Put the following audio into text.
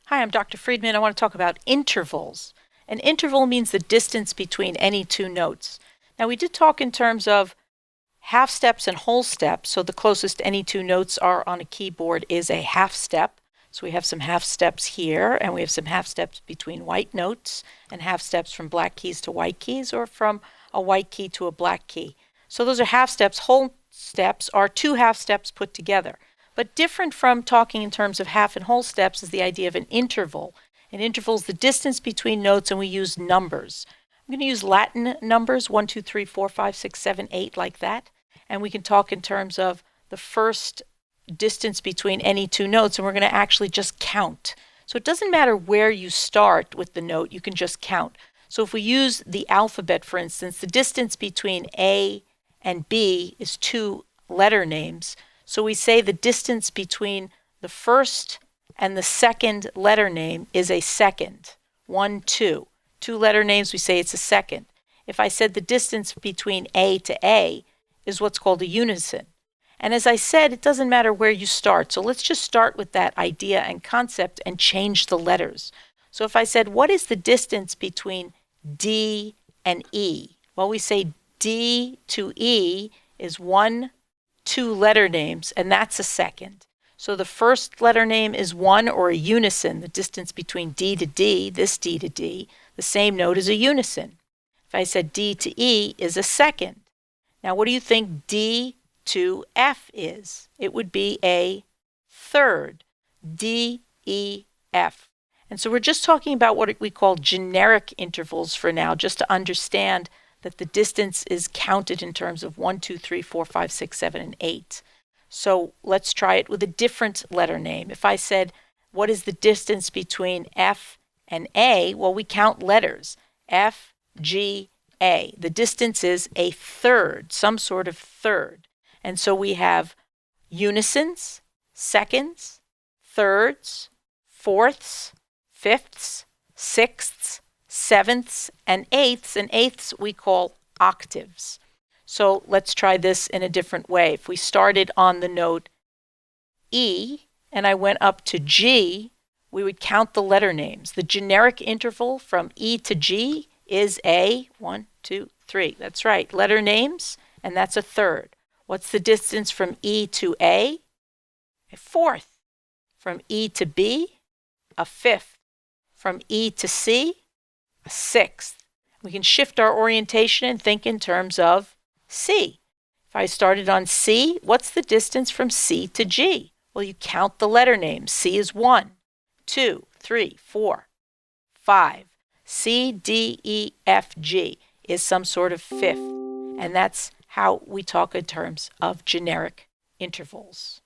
Hi, I'm Dr. Friedman. I want to talk about intervals. An interval means the distance between any two notes. Now, we did talk in terms of half steps and whole steps, so the closest any two notes are on a keyboard is a half step. So we have some half steps here, and we have some half steps between white notes, and half steps from black keys to white keys, or from a white key to a black key. So those are half steps. Whole steps are two half steps put together. But different from talking in terms of half and whole steps is the idea of an interval. An interval is the distance between notes, and we use numbers. I'm going to use Latin numbers, 1, 2, 3, 4, 5, 6, 7, 8, like that. And we can talk in terms of the first distance between any two notes, and we're going to actually just count. So it doesn't matter where you start with the note, you can just count. So if we use the alphabet, for instance, the distance between A and B is two letter names. So we say the distance between the first and the second letter name is a second. 1, 2. Two letter names, we say it's a second. If I said the distance between A to A is what's called a unison. And as I said, it doesn't matter where you start. So let's just start with that idea and concept and change the letters. So if I said, what is the distance between D and E? Well, we say D to E is 1, 2 letter names, and that's a second. So the first letter name is 1, or a unison, the distance between D to D, this D to D. The same note is a unison. If I said D to E is a second. Now what do you think D to F is? It would be a third. D, E, F. And so we're just talking about what we call generic intervals for now, just to understand that the distance is counted in terms of 1, 2, 3, 4, 5, 6, 7, and 8. So let's try it with a different letter name. If I said, what is the distance between F and A? Well, we count letters. F, G, A. The distance is a third, some sort of third. And so we have unisons, seconds, thirds, fourths, fifths, sixths, sevenths, and eighths we call octaves. So let's try this in a different way. If we started on the note E and I went up to G, we would count the letter names. The generic interval from E to G is a 1, 2, 3. That's right, letter names, and that's a third. What's the distance from E to A? A fourth. From E to B, a fifth. From E to C, a sixth. We can shift our orientation and think in terms of C. If I started on C, what's the distance from C to G? Well, you count the letter names. C is 1, 2, 3, 4, 5. C, D, E, F, G is some sort of fifth. And that's how we talk in terms of generic intervals.